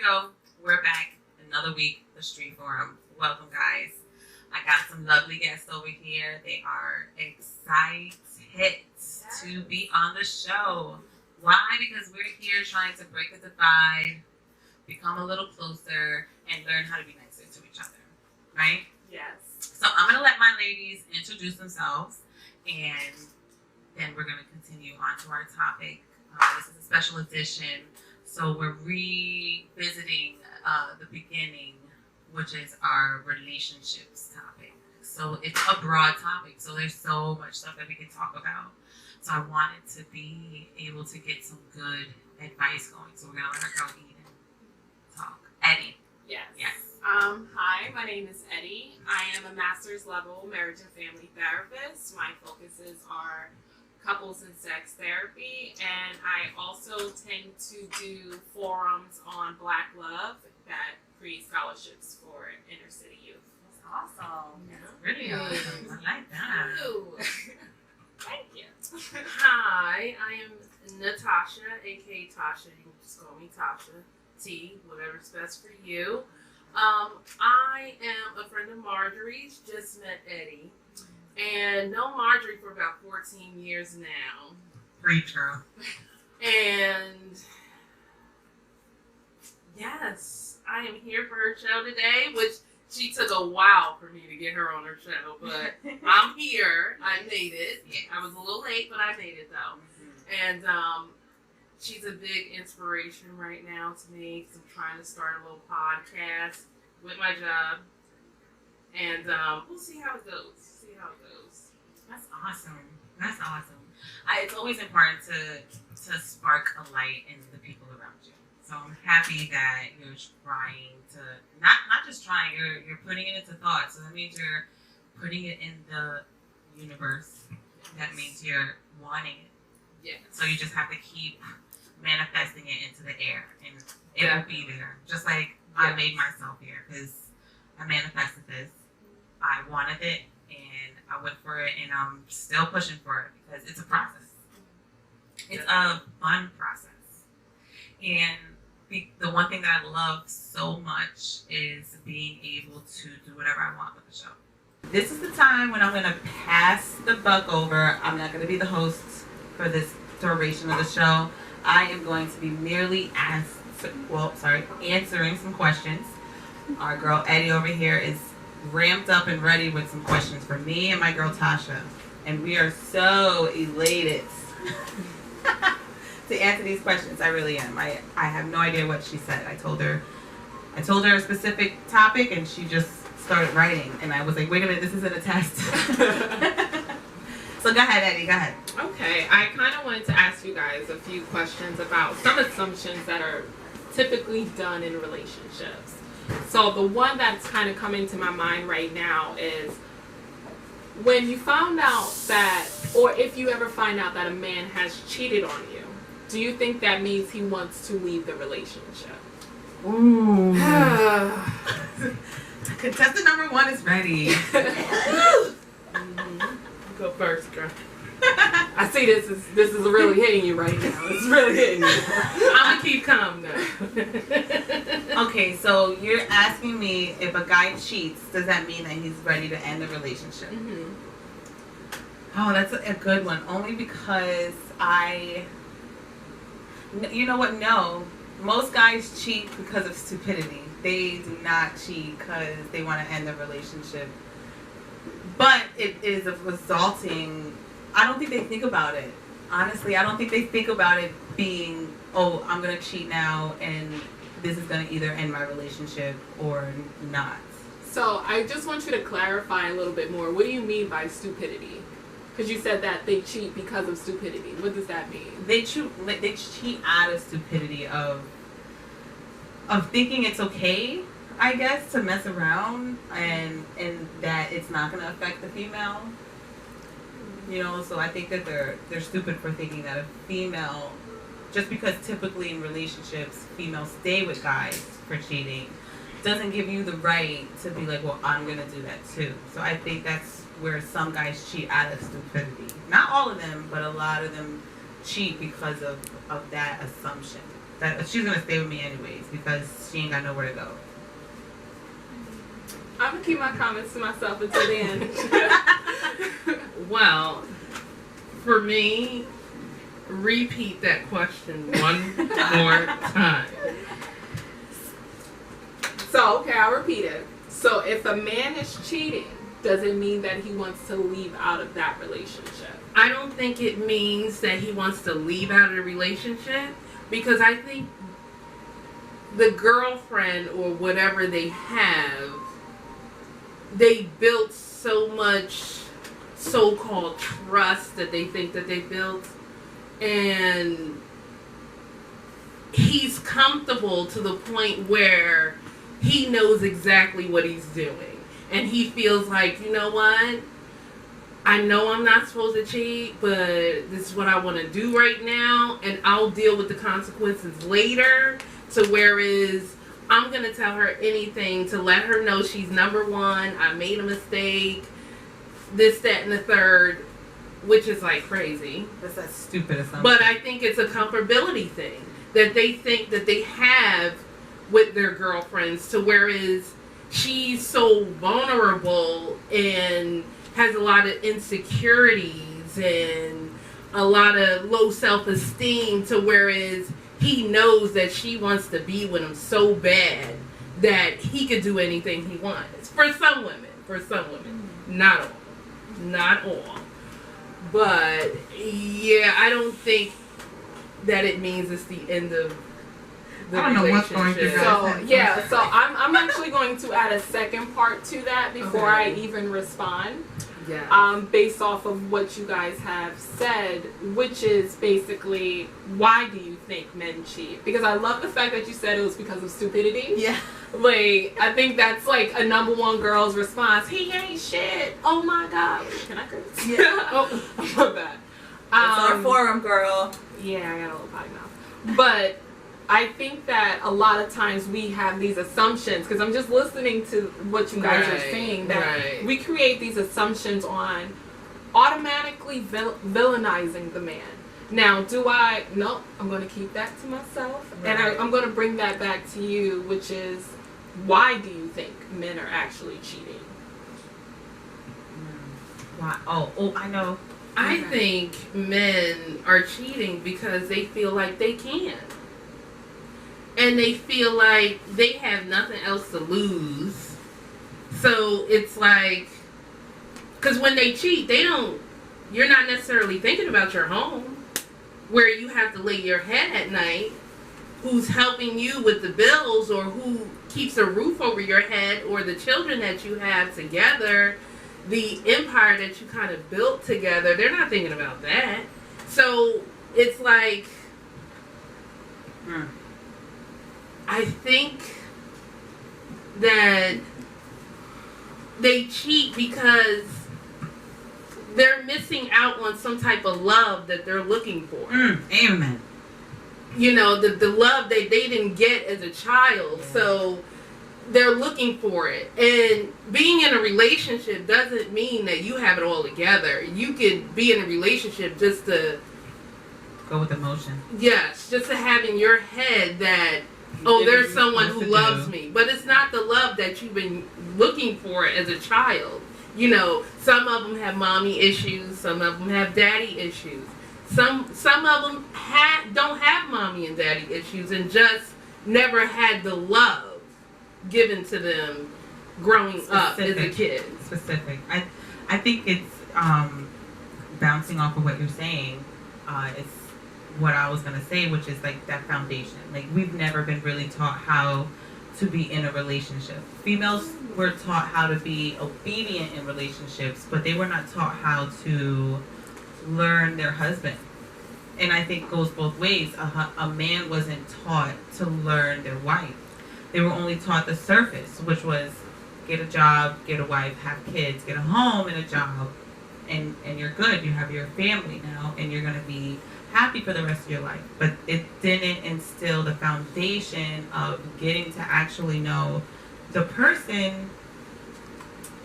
go. We're back. Another week, the Street Forum. Welcome, guys. I got some lovely guests over here. They are excited to be on the show. Why? Because we're here trying to break the divide, become a little closer, and learn how to be nicer to each other. Right? Yes. So I'm going to let my ladies introduce themselves, and then we're going to continue on to our topic. This is a special edition, so we're revisiting the beginning, which is our relationships topic. So it's a broad topic, so there's so much stuff that we can talk about. So I wanted to be able to get some good advice going. So we're going to let our girl Eden talk. Eddie. Yes. Yes. Hi, my name is Eddie. I am a master's level marriage and family therapist. My focuses are couples and sex therapy, and I also tend to do forums on Black love that create scholarships for inner city youth. That's awesome. That's really awesome. I like that. Thank you. Hi, I am Natacha, aka Tasha. You can just call me Tasha. T, whatever's best for you. I am a friend of Marjorie's, just met Eddie, and know Marjorie for about 14 years now. Preacher. And yes, I am here for her show today, which she took a while for me to get her on her show, but I'm here. I made it. I was a little late, but I made it though. And she's a big inspiration right now to me because I'm trying to start a little podcast with my job. And we'll see how it goes. That's awesome. That's awesome. It's always important to spark a light in the people around you. So I'm happy that you're trying to, not just trying, you're putting it into thought. So that means you're putting it in the universe. That means you're wanting it. Yeah. So you just have to keep manifesting it into the air, and it will be there. Just like I made myself here, because I manifested this. I wanted it, and I went for it, and I'm still pushing for it because it's a process. It's a fun process. And the one thing that I love so much is being able to do whatever I want with the show. This is the time when I'm going to pass the buck over. I'm not going to be the host for this duration of the show. I am going to be merely answering some questions. Our girl Eddie over here is ramped up and ready with some questions for me and my girl Tasha. And we are so elated to answer these questions. I really am. I have no idea what she said. I told her a specific topic, and she just started writing. And I was like, wait a minute, this isn't a test. So go ahead, Eddie, go ahead. Okay, I kind of wanted to ask you guys a few questions about some assumptions that are typically done in relationships. So the one that's kind of coming to my mind right now is when you found out that, or if you ever find out that a man has cheated on you, do you think that means he wants to leave the relationship? Ooh. Contestant number 1 is ready. Go first, girl. I see this is really hitting you right now. It's really hitting you. I'm gonna keep calm now. Okay, so you're asking me if a guy cheats, does that mean that he's ready to end the relationship? Mm-hmm. Oh, that's a good one. Only because you know what? No, most guys cheat because of stupidity. They do not cheat because they want to end the relationship. But it is resulting. I don't think they think about it. Honestly, I don't think they think about it being, oh, I'm going to cheat now and this is going to either end my relationship or not. So I just want you to clarify a little bit more. What do you mean by stupidity? Because you said that they cheat because of stupidity. What does that mean? They cheat out of stupidity of thinking it's okay, I guess, to mess around and that it's not going to affect the female. You know, so I think that they're stupid for thinking that a female, just because typically in relationships females stay with guys for cheating, doesn't give you the right to be like, well, I'm going to do that too. So I think that's where some guys cheat out of stupidity. Not all of them, but a lot of them cheat because of that assumption. that she's gonna stay with me anyways because she ain't got nowhere to go. I'm gonna keep my comments to myself until the end. Well, for me, repeat that question one more time. So, okay, I'll repeat it. So, if a man is cheating, does it mean that he wants to leave out of that relationship? I don't think it means that he wants to leave out of the relationship, because I think the girlfriend or whatever they have, they built so much so-called trust that they think that they built, and he's comfortable to the point where he knows exactly what he's doing, and he feels like, you know what, I know I'm not supposed to cheat, but this is what I want to do right now, and I'll deal with the consequences later. So whereas I'm going to tell her anything to let her know she's number one, I made a mistake, this, that, and the third, which is like crazy. That's that stupid assumption. But I think it's a comfortability thing that they think that they have with their girlfriends, to whereas she's so vulnerable and has a lot of insecurities and a lot of low self-esteem, to whereas he knows that she wants to be with him so bad that he could do anything he wants. For some women, not all. But yeah, I don't think that it means it's the end of the I don't know what's going through So so I'm actually going to add a second part to that before I even respond. Yeah. Based off of what you guys have said, which is basically, why do you think men cheat? Because I love the fact that you said it was because of stupidity. Yeah. Like, I think that's like a number one girl's response. He ain't shit. Oh my God. Can I curse? Yeah. Oh, my bad. It's our forum, girl. Yeah, I got a little potty mouth. But I think that a lot of times we have these assumptions, because I'm just listening to what you guys are saying, that we create these assumptions on automatically villainizing the man. Now, no, I'm going to keep that to myself. Right. And I'm going to bring that back to you, which is, why do you think men are actually cheating? Why? Oh, I know. I think men are cheating because they feel like they can. And they feel like they have nothing else to lose. So it's like, because when they cheat, you're not necessarily thinking about your home, where you have to lay your head at night, who's helping you with the bills, or who keeps a roof over your head, or the children that you have together, the empire that you kind of built together. They're not thinking about that. So it's like, I think that they cheat because they're missing out on some type of love that they're looking for. Amen. You know, the love that they didn't get as a child. Yeah. So they're looking for it. And being in a relationship doesn't mean that you have it all together. You could be in a relationship just to go with emotion. Yes, just to have in your head that, there's someone who loves me. But it's not the love that you've been looking for as a child. You know, some of them have mommy issues. Some of them have daddy issues. Some of them don't have mommy and daddy issues and just never had the love given to them growing up as a kid. Specific. I think it's bouncing off of what you're saying. It's what I was going to say, which is like that foundation. Like, we've never been really taught how to be in a relationship. Females were taught how to be obedient in relationships, but they were not taught how to learn their husband. And I think it goes both ways. A man wasn't taught to learn their wife. They were only taught the surface, which was get a job, get a wife, have kids, get a home and a job, and you're good. You have your family now, and you're going to be happy for the rest of your life. But it didn't instill the foundation of getting to actually know the person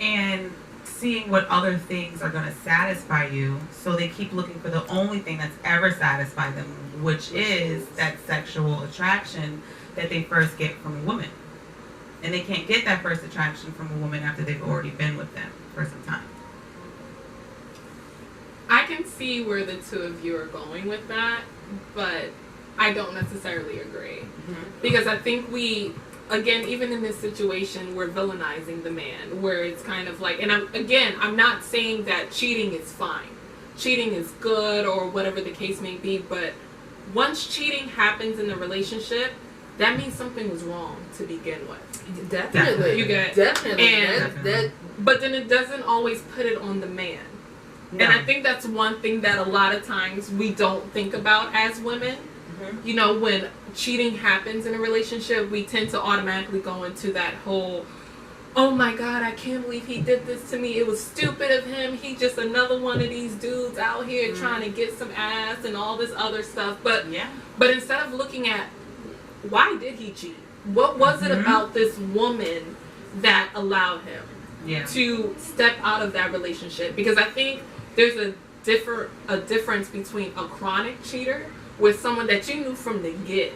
and seeing what other things are going to satisfy you, so they keep looking for the only thing that's ever satisfied them, which is that sexual attraction that they first get from a woman. And they can't get that first attraction from a woman after they've already been with them for some time. I can see where the two of you are going with that, but I don't necessarily agree. Because I think we, again, even in this situation, we're villainizing the man, where it's kind of like, and I'm not saying that cheating is fine. Cheating is good or whatever the case may be, but once cheating happens in the relationship, that means something was wrong to begin with. Definitely. You get Definitely. And but then it doesn't always put it on the man. No. And I think that's one thing that a lot of times we don't think about as women. You know, when cheating happens in a relationship, we tend to automatically go into that whole, oh my God, I can't believe he did this to me. It was stupid of him. He just another one of these dudes out here trying to get some ass and all this other stuff. But instead of looking at why did he cheat? What was it about this woman that allowed him to step out of that relationship? Because I think there's a difference between a chronic cheater with someone that you knew from the get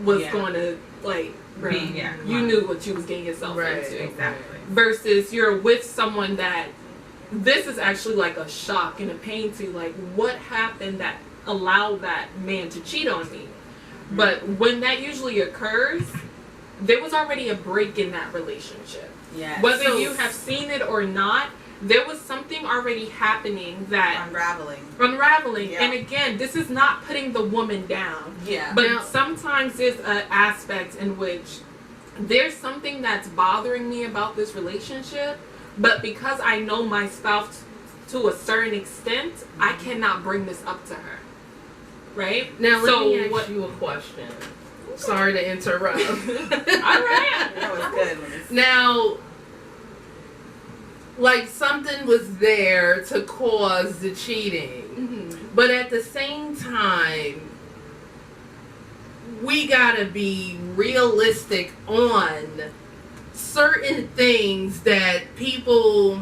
was going to like you knew what you was getting yourself into. Exactly. Versus you're with someone that this is actually like a shock and a pain to, like, what happened that allowed that man to cheat on me? But when that usually occurs, there was already a break in that relationship. Yes. Whether you have seen it or not, there was something already happening that unraveling. Yeah. And again, this is not putting the woman down. Yeah. But sometimes there's an aspect in which there's something that's bothering me about this relationship, but because I know my spouse to a certain extent, I cannot bring this up to her. Right? Now let me ask you a question. Sorry to interrupt. All right. That was good. Now, like, something was there to cause the cheating, but at the same time, we gotta be realistic on certain things that people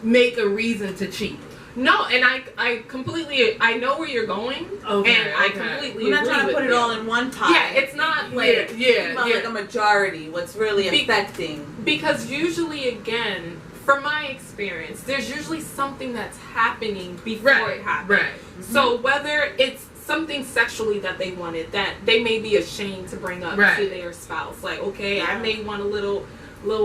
make a reason to cheat. No, and I completely, I know where you're going, and I completely We're not agree trying to with put it you. all in one pot. Yeah, it's not like, like a majority, what's really affecting. Because usually, again, from my experience, there's usually something that's happening before it happens. Right. So whether it's something sexually that they wanted that they may be ashamed to bring up to their spouse, like, okay, I may want a little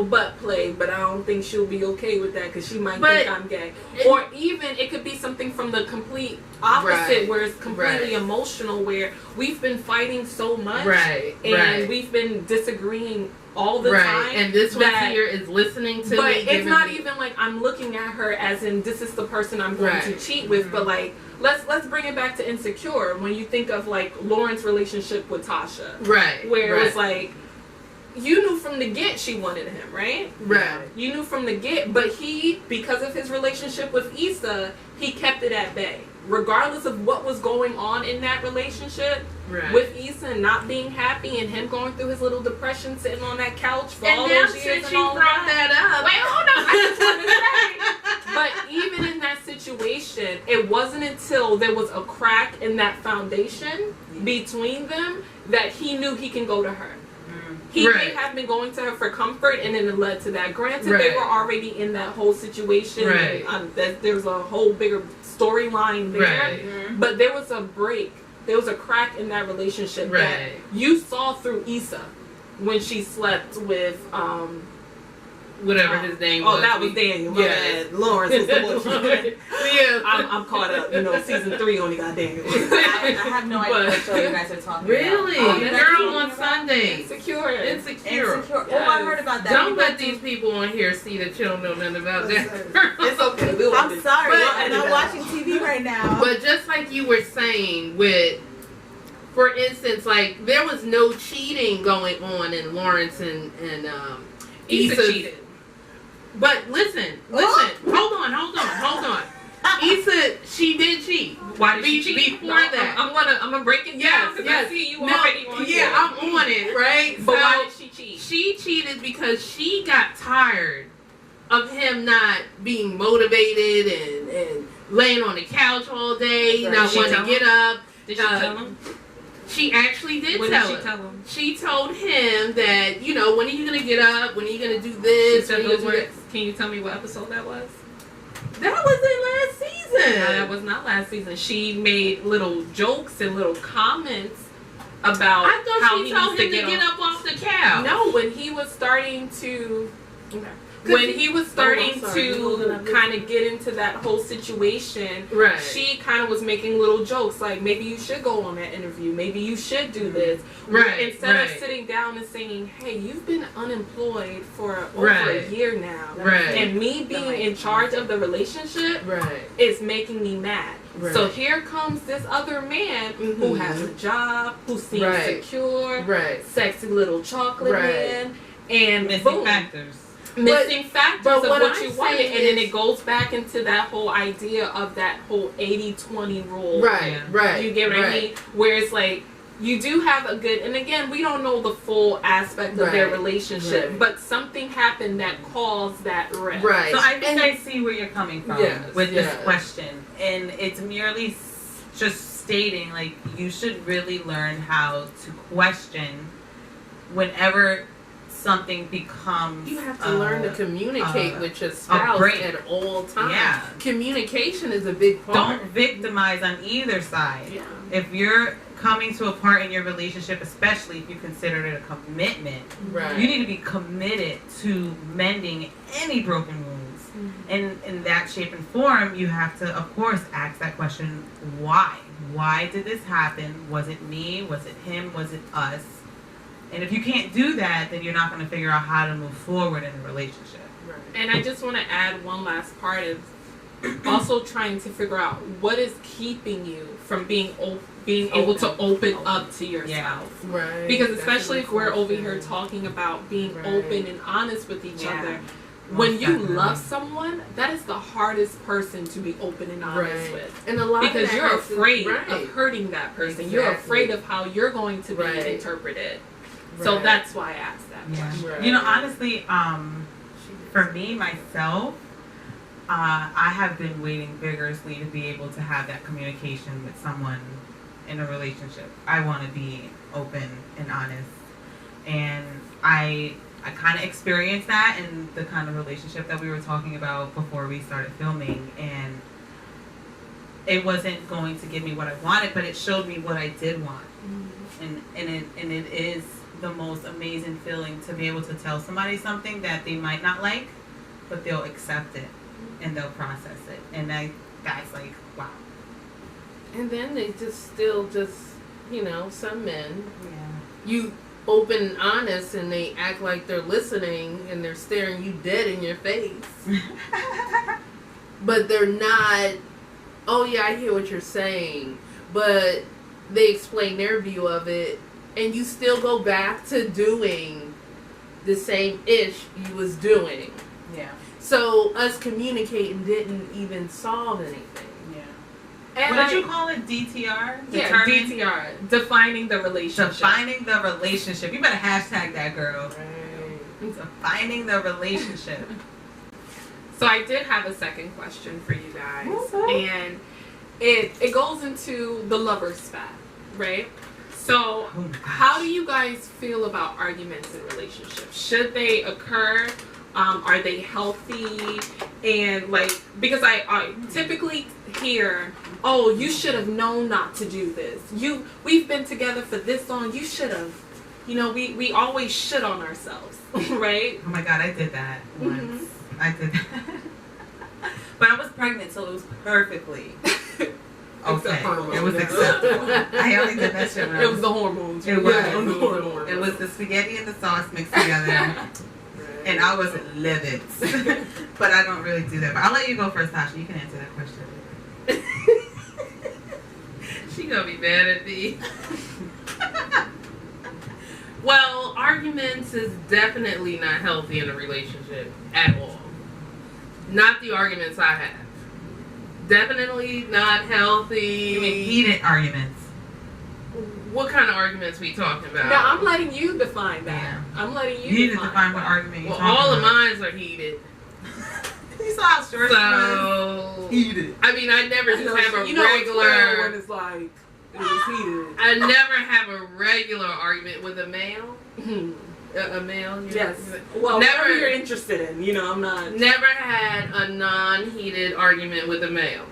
butt play, but I don't think she'll be okay with that because she might think I'm gay. Or even it could be something from the complete opposite, where it's completely emotional, where we've been fighting so much, and we've been disagreeing all the time, and this one here is listening to me. But it's not even like I'm looking at her as in this is the person I'm going to cheat with, but like let's bring it back to Insecure. When you think of like Lauren's relationship with Tasha, where it was like, you knew from the get she wanted him, right? You knew from the get, but he, because of his relationship with Issa, he kept it at bay. Regardless of what was going on in that relationship, with Issa not being happy and him going through his little depression, sitting on that couch for all those years and all that. Wait, hold on. I just want to say, but even in that situation, it wasn't until there was a crack in that foundation between them that he knew he can go to her. He may have been going to her for comfort, and then it led to that. Granted, they were already in that whole situation. And, there's a whole bigger storyline there. But there was a break. There was a crack in that relationship that you saw through Issa when she slept with whatever his name was. Oh, that was Daniel. Lawrence was the bullshit. I'm caught up. You know, season 3 only got Daniel. I have no idea what show you guys are talking really? about. Girl on Sunday. Insecure. Yes. Oh, I heard about that. Don't let these people on here see that you don't know nothing about that. It's okay. I'm sorry. I'm not watching TV right now. But just like you were saying with, for instance, like, there was no cheating going on in Lawrence and Issa cheated. But listen, hold on. Issa, she did cheat. Why did she cheat? Before that, I'm gonna break it down because I see you already on here. Yeah, I'm on it, right? But so why did she cheat? She cheated because she got tired of him not being motivated and laying on the couch all day, not wanting to get up. Did she tell him? She actually did What tell did him. she tell him? She told him that, you know, when are you going to get up? When are you going to do this? She said When are you those gonna do words. Can you tell me what episode that was? that was in last season. No, that was not last season. She made little jokes and little comments about I thought how she he told needs him to get up off the couch. No, when he was starting to. Okay. Cause When he was starting I'm sorry, you holding to up this kind of get into that whole situation, Right. she kind of was making little jokes like, maybe you should go on that interview, maybe you should do this. Right, Instead of right. sitting down and saying, hey, you've been unemployed for over Right. a year now. Right. And me being in charge of the relationship Right. is making me mad. Right. So here comes this other man who Mhm. has a job, who seems Right. secure, Right. sexy little chocolate Right. man, and Missing boom. factors. Missing factors but of what what I'm you wanted, saying and then is- it goes back into that whole idea of that whole 80-20 rule. Right. Yeah. Right. You get what I mean? Where it's like, you do have a good, and again, we don't know the full aspect of their Right. relationship, Right. but something happened that caused that rift. Right. So I think And- I see where you're coming from Yes, with yes. this question, and it's merely just stating like you should really learn how to question whenever something becomes. You have to learn to communicate with your a spouse break. at all times. Yeah. Communication is a big part. Don't victimize on either side. Yeah. If you're coming to a part in your relationship, especially if you consider it a commitment, Right. you need to be committed to mending any broken wounds. And in that shape and form, you have to, of course, ask that question, why? Why did this happen? Was it me? Was it him? Was it us? And if you can't do that, then you're not going to figure out how to move forward in a relationship. Right. And I just want to add one last part of also trying to figure out what is keeping you from being able to open up to your Yeah. spouse. Right. Because That's especially a if we're over question. here talking about being Right. open and honest with each Yeah. other, Most when you definitely. love someone, that is the hardest person to be open and honest Right. with. And a lot Because of that you're has to- afraid right. of hurting that person. You're Exactly. afraid of how you're going to be Right. interpreted. So Right. that's why I asked that Yeah. question. Right. You know, honestly, for me, myself, I have been waiting vigorously to be able to have that communication with someone in a relationship. I want to be open and honest. And I kind of experienced that in the kind of relationship that we were talking about before we started filming. And it wasn't going to give me what I wanted, but it showed me what I did want. And it is the most amazing feeling to be able to tell somebody something that they might not like, but they'll accept it and they'll process it. And that's like, wow. And then they still, you know, some men, Yeah. you open and honest and they act like they're listening and they're staring you dead in your face. But they're not, oh yeah, I hear what you're saying. But they explain their view of it and you still go back to doing the same ish you was doing. Yeah. So us communicating didn't even solve anything. Yeah. And What did you call it? DTR? Yeah, Determine- DTR, defining the relationship. Defining the relationship. You better hashtag that, girl. Right. Defining the relationship. So I did have a second question for you guys, Okay. and it goes into the lover spat, right? So Oh my gosh. how do you guys feel about arguments in relationships? Should they occur? Are they healthy? And like, because I typically hear, oh, you should have known not to do this. We've been together for this long. You should have. You know, we always should on ourselves, right? Oh my God, I did that once. Mhm. I did that. But I was pregnant, so it was perfectly okay. hormones. It was acceptable. I only did that shit when I It was the hormones. It was. Yeah, the hormones. It was the spaghetti and the sauce mixed together, and I was livid. But I don't really do that. But I'll let you go first, Tasha. You can answer that question. She gonna be mad at me. Well, arguments is definitely not healthy in a relationship at all. Not the arguments I have. Definitely not healthy. You mean heated arguments? What kind of arguments we talking about? No, I'm letting you define that. Yeah. I'm letting You need to define define what that. argument you're Well, talking all about. of mine are heated. You saw how short it was. So Heated. I mean, I never just have a It's rare regular. when it's like it was heated. I never have a regular argument with a male. A male. Yes. Well, Never- whatever you're interested in. You know, I'm not. Never had a non-heated argument with a male.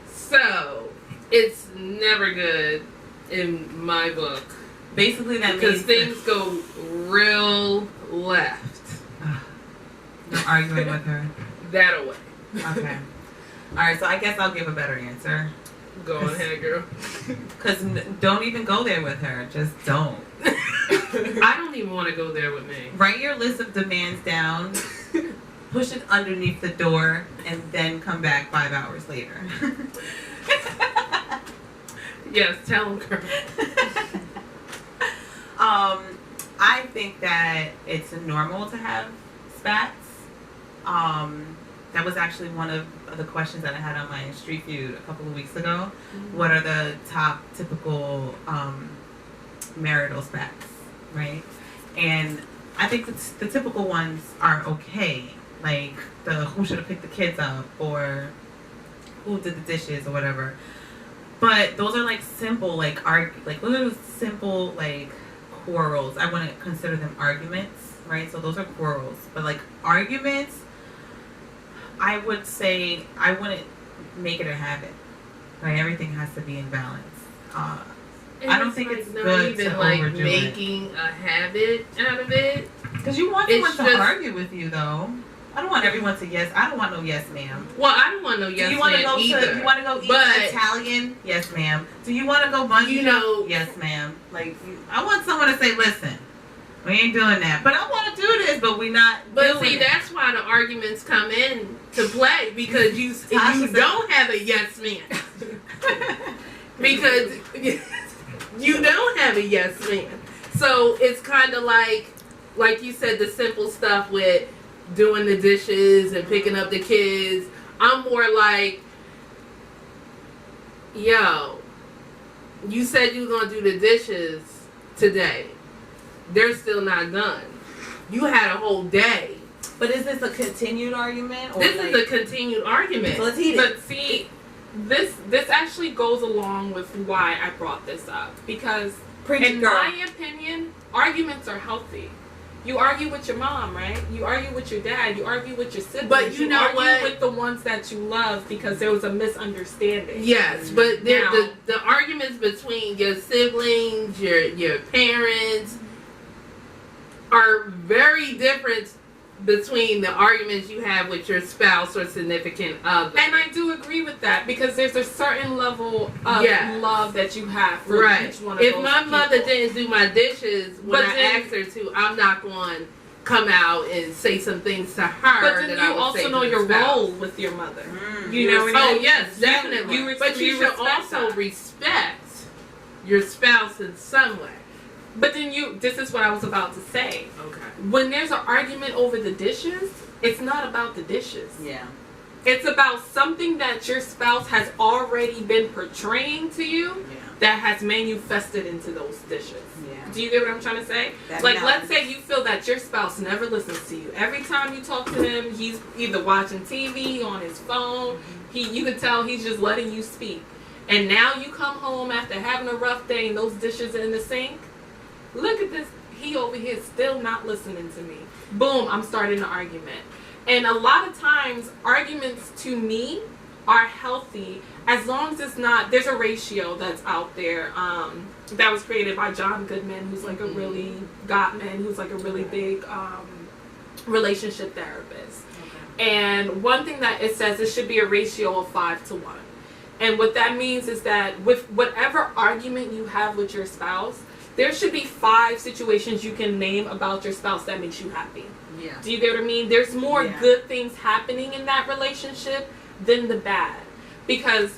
So it's never good in my book Basically, that because means things go real left. you're arguing with her. That away. Okay. All right. So I guess I'll give a better answer. Go ahead, girl. Cause don't even go there with her. Just don't. I don't even want to go there with me. Write your list of demands down. Push it underneath the door, and then come back 5 hours later. Yes, tell them, girl. I think that it's normal to have spats. That was actually one of the questions that I had on my Street Feud a couple of weeks ago. Mm-hmm. What are the top typical marital spats, right? And I think the typical ones are okay, like the who should have picked the kids up or who did the dishes or whatever. But those are like simple, like those are simple like quarrels. I wouldn't consider them arguments, right? So those are quarrels. But like arguments, I would say I wouldn't make it a habit. Right? Everything has to be in balance. I don't think it's not good even to like overdo making a habit out of it. Because you want It's someone to just- argue with you, though. I don't want everyone to yes. I don't want no yes, ma'am. Well, I don't want no yes Do you want to man go either. to? You want to go eat But- Italian? Yes, ma'am. Do you want to go bungee? You know- jump? Yes, ma'am. Like I want someone to say, listen, we ain't doing that, but I want to do this, but we not. But doing see, it. that's why the arguments come in to play because you Tasha you said- don't have a yes man because you don't have a yes man. So it's kind of like you said, the simple stuff with doing the dishes and picking up the kids. I'm more like, yo, you said you were gonna do the dishes today. They're still not done. You had a whole day. But is this a continued argument? Or This like, is a continued argument. So let's heat it. But see, this actually goes along with why I brought this up, because Preach it, in girl. my opinion, arguments are healthy. You argue with your mom, right? You argue with your dad. You argue with your siblings. But you know argue what? with the ones that you love because there was a misunderstanding. Yes, but Now- the arguments between your siblings, your parents, are very different between the arguments you have with your spouse or significant other. And I do agree with that because there's a certain level of Yes. love that you have for Right. each one of If those my mother people. didn't do my dishes when But I then- asked her to, I'm not going to come out and say some things to her. But then that you I would say also to know the your spouse. role with your mother. Mm. You know what I Oh mean? yes, definitely. But you should respect also that. respect your spouse in some way. But then this is what I was about to say. Okay. When there's an argument over the dishes, it's not about the dishes. Yeah. It's about something that your spouse has already been portraying to you Yeah. that has manifested into those dishes. Yeah. Do you get what I'm trying to say? That Like, balance. let's say you feel that your spouse never listens to you. Every time you talk to him, he's either watching TV, on his phone. You can tell he's just letting you speak. And now you come home after having a rough day and those dishes are in the sink. Look at this. He over here still not listening to me. Boom, I'm starting an argument. And a lot of times, arguments to me are healthy as long as it's not, there's a ratio that's out there that was created by John Goodman, who's like a really, Gottman, who's like a really big relationship therapist. Okay. And one thing that it says, it should be a ratio of 5-1. And what that means is that with whatever argument you have with your spouse, there should be 5 situations you can name about your spouse that makes you happy. Yeah. Do you get what I mean? There's more Yeah. good things happening in that relationship than the bad. Because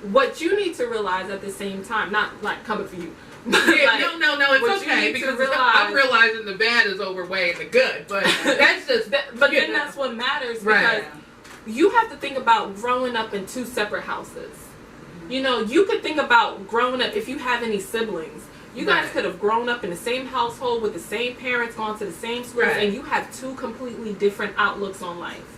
what you need to realize at the same time, not like coming for you, but Yeah, like, no, it's what you okay need to because realize- I'm realizing the bad is overweighing the good, but that's just. but you then know. that's what matters because Right. you have to think about growing up in 2 separate houses. You know, you could think about growing up, if you have any siblings, You guys could have grown up in the same household with the same parents, gone to the same schools, and you have two completely different outlooks on life.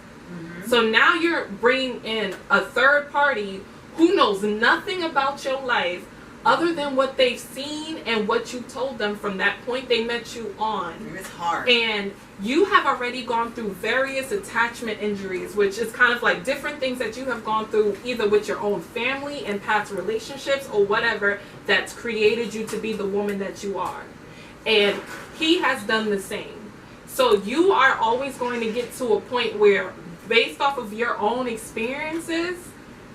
So now you're bringing in a third party who knows nothing about your life other than what they've seen and what you told them from that point they met you on. It's hard. And you have already gone through various attachment injuries, which is kind of like different things that you have gone through either with your own family and past relationships or whatever that's created you to be the woman that you are. And he has done the same. So you are always going to get to a point where, based off of your own experiences,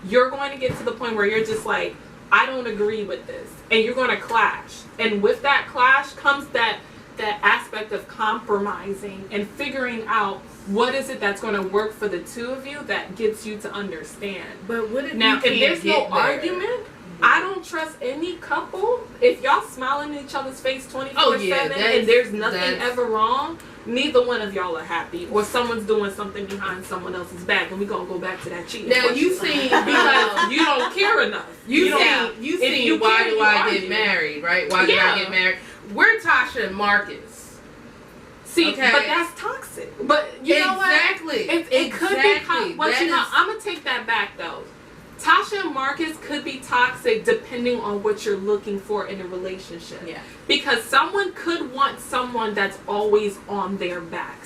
you're going to get to the point where you're just like, I don't agree with this. And you're going to clash. And with that clash comes that aspect of compromising and figuring out what is it that's going to work for the two of you that gets you to understand. But what if Now, you can't if there's get no there? argument, I don't trust any couple. If y'all smiling in each other's face 24/7 and there's nothing ever wrong, neither one of y'all are happy, or someone's doing something behind someone else's back, and we're gonna go back to that cheating. Now you seen because you don't care enough. You if seen you Why care, Do you I argue. Get Married, right? Why Did I Get Married? We're Tasha and Marcus. See, Okay. but that's toxic. But you know what? Exactly. It could be. But you know, I'm gonna take that back though. Tasha and Marcus could be toxic depending on what you're looking for in a relationship. Yeah. Because someone could want someone that's always on their back.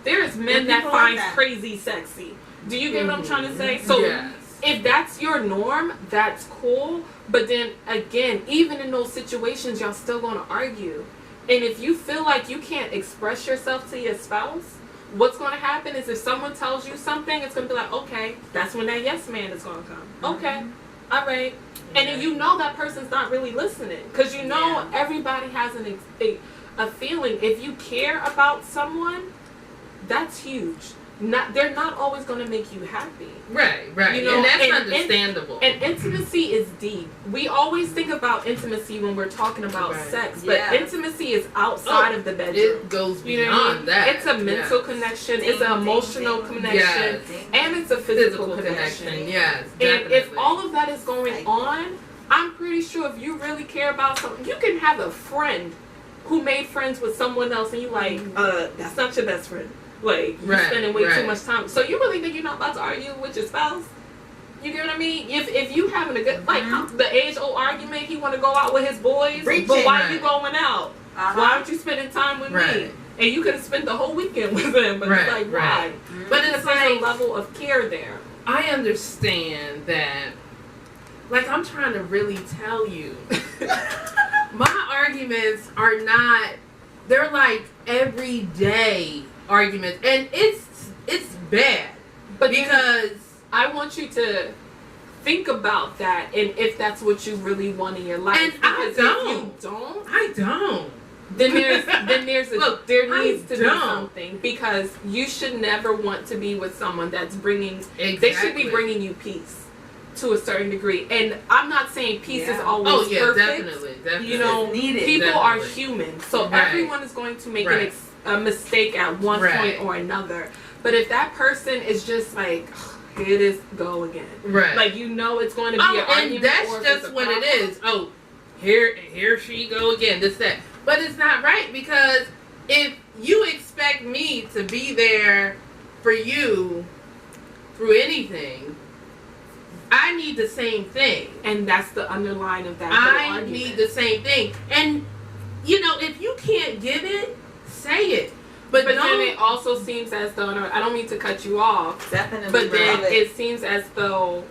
There's men that people find like that. crazy sexy. Do you get what I'm trying to say? So Yes. if that's your norm, that's cool. But then again, even in those situations, y'all still gonna argue. And if you feel like you can't express yourself to your spouse, what's going to happen is if someone tells you something, it's going to be like, okay, that's when that yes man is going to come. Okay, all right. And then you know that person's not really listening because you know everybody has a feeling. If you care about someone, that's huge. They're not always going to make you happy. Right. You know, and that's and understandable. And intimacy is deep. We always think about intimacy when we're talking about sex, but intimacy is outside of the bedroom. It goes You know beyond what I mean? that. It's a mental connection, it's an emotional connection, Yes. and it's a physical connection. Yes, And definitely. if all of that is going on, I'm pretty sure if you really care about something, you can have a friend who made friends with someone else and you like, that's not your best friend. Like, you're spending way too much time. So you really think you're not about to argue with your spouse? You get what I mean? If you having a good, like, the age-old argument, he want to go out with his boys, but why are you going out? Why aren't you spending time with me? And you could have spent the whole weekend with him, but it's like, why? But it's there's like, a level of care there. I understand that. Like, I'm trying to really tell you, my arguments are not. They're like everyday arguments, and it's bad. But because I want you to think about that, and if that's what you really want in your life. And because I don't. Then there's Look, there needs to be don't. something, because you should never want to be with someone that's bringing. Exactly. They should be bringing you peace to a certain degree, and I'm not saying peace is always perfect. Definitely. You know, needed. people are human, so everyone is going to make a mistake at one point or another. But if that person is just like, here it is, go again. Right. Like, you know it's going to be an argument. And that's or if just it's a what it problem. is. Oh, here she go again. This, that. But it's not right, because if you expect me to be there for you through anything, I need the same thing. And that's the underline of that. I argument. need the same thing. And, you know, if you can't give it, say it. But then it also seems as though, and I don't mean to cut you off, Definitely. but then it seems as though,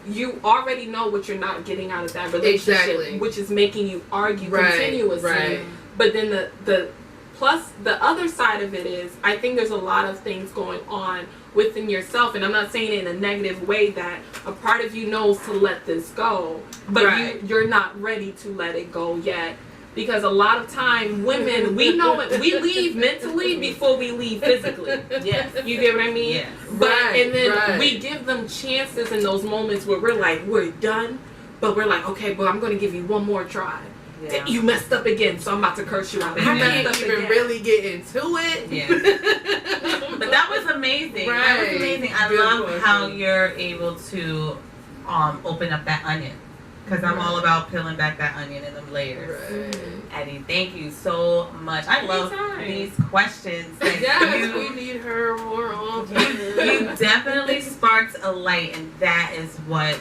you already know what you're not getting out of that relationship, which is making you argue continuously. Right. But then the plus, the other side of it is, I think there's a lot of things going on within yourself, and I'm not saying it in a negative way, that a part of you knows to let this go, but you're not ready to let it go yet. Because a lot of time, women, we know it. We leave mentally before we leave physically. Yes. You get what I mean? Yes. But and then we give them chances in those moments where we're like, we're done, but we're like, okay, but I'm going to give you one more try. Yeah. You messed up again, so I'm about to curse you out. I can't even really get into it. Yeah. But that was amazing. That was amazing. I love how you're able to open up that onion. because I'm all about peeling back that onion and them layers. Right. Eddie, thank you so much. I love Anytime. these questions. That Yes, we need her more often. you definitely sparked a light, and that is what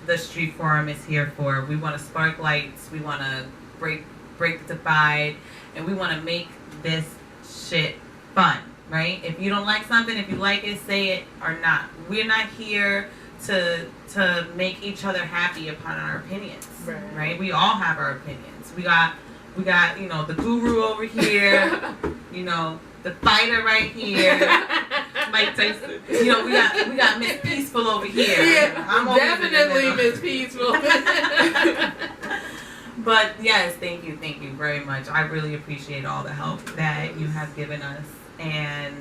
the Street Forum is here for. We want to spark lights. We want to break the divide, and we want to make this shit fun, right? If you don't like something, if you like it, say it or not. We're not here to make each other happy upon our opinions, right? We all have our opinions. We got you know, the guru over here, you know, the fighter right here, Mike Tyson. You know, we got Miss Peaceful over here. Yeah, I'm over definitely there. Miss Peaceful. But yes, thank you very much. I really appreciate all the help that you have given us, and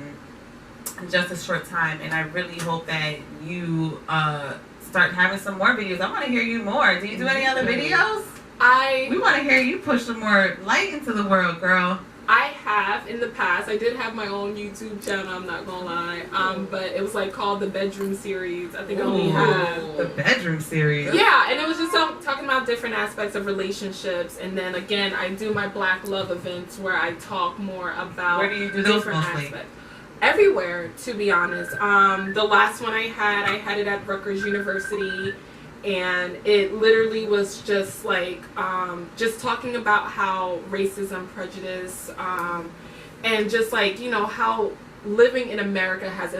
in just a short time. And I really hope that you start having some more videos. I want to hear you more. Do you do any other videos? We want to hear you push some more light into the world, girl. I have in the past. I did have my own YouTube channel. I'm not gonna lie. But it was like called the Bedroom Series. I think I only had the Bedroom Series. Yeah, and it was just talking about different aspects of relationships. And then again, I do my Black Love events where I talk more about Where do you do those different mostly? aspects. Everywhere, to be honest. The last one I had it at Rutgers University. And it literally was just like, just talking about how racism, prejudice, and just like, you know, how living in America has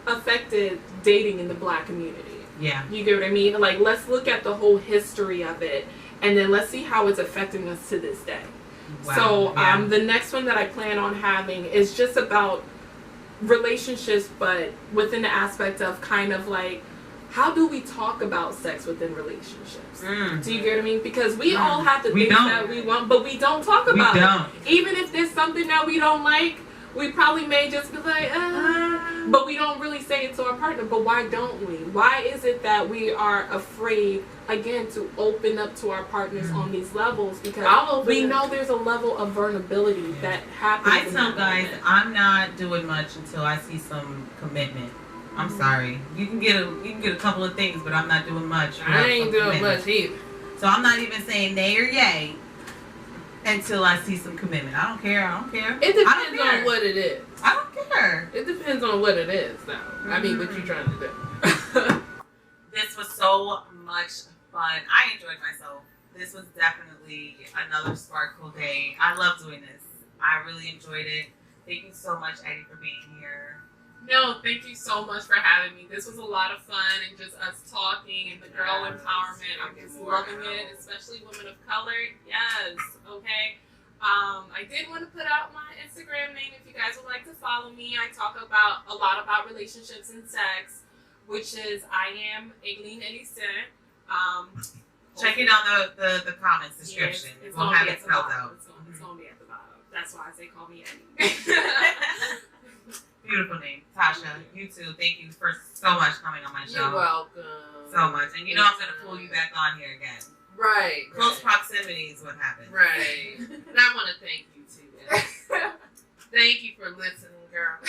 affected dating in the Black community. Yeah. You get what I mean? Like, let's look at the whole history of it, and then let's see how it's affecting us to this day. Wow. So, Yeah. the next one that I plan on having is just about relationships, but within the aspect of kind of like, how do we talk about sex within relationships? Do you get what I mean? Because we all have the things that we want, but we don't talk about it. Even if there's something that we don't like, we probably may just be like, but we don't really say it to our partner. But why don't we? Why is it that we are afraid, again, to open up to our partners on these levels? Because we know there's a level of vulnerability that happens. I tell guys, I'm not doing much until I see some commitment. I'm sorry. You can get a couple of things, but I'm not doing much. I ain't doing much either. So I'm not even saying nay or yay until I see some commitment. I don't care. It depends on what it is. I don't care. It depends on what it is, though. I mean, what you trying to do. This was so much fun. I enjoyed myself. This was definitely another sparkful day. I love doing this. I really enjoyed it. Thank you so much, Eddie, for being here. No, thank you so much for having me. This was a lot of fun, and just us talking and the girl empowerment. I'm just loving it, especially women of color. Yes, okay. I did want to put out my Instagram name if you guys would like to follow me. I talk about a lot about relationships and sex, which is I am Edeline Elicin. Check it on the comments description. Yes, We'll have it spelled out. It's going to be at the bottom. That's why I say call me Eddie. Beautiful name. Tasha, you too. Thank you for so much coming on my show. You're welcome. So much. And you know I'm going to pull you back on here again. Right. Close proximity is what happened. Right. And I want to thank you too. Thank you for listening, girl.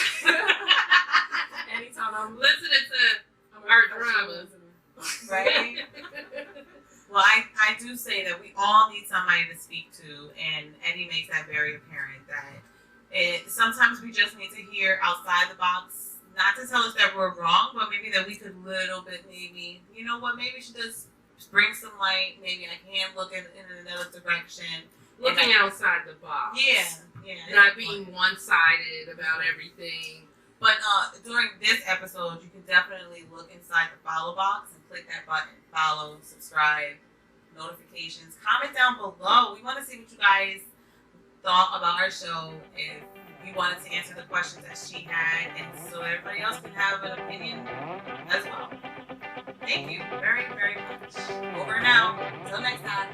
Anytime I'm listening to our dramas. Right? Well, I do say that we all need somebody to speak to, and Eddie makes that very apparent that sometimes we just need to hear outside the box, not to tell us that we're wrong, but maybe that we could little bit maybe, you know what, maybe we should just bring some light, maybe I can look in another direction. Looking outside the box. Yeah. Not being one-sided about everything. But during this episode, you can definitely look inside the follow box and click that button. Follow, subscribe, notifications. Comment down below. We want to see what you guys thought about our show. If you wanted to answer the questions that she had, and so everybody else can have an opinion as well. Thank you very, very much. Over and out. Until next time.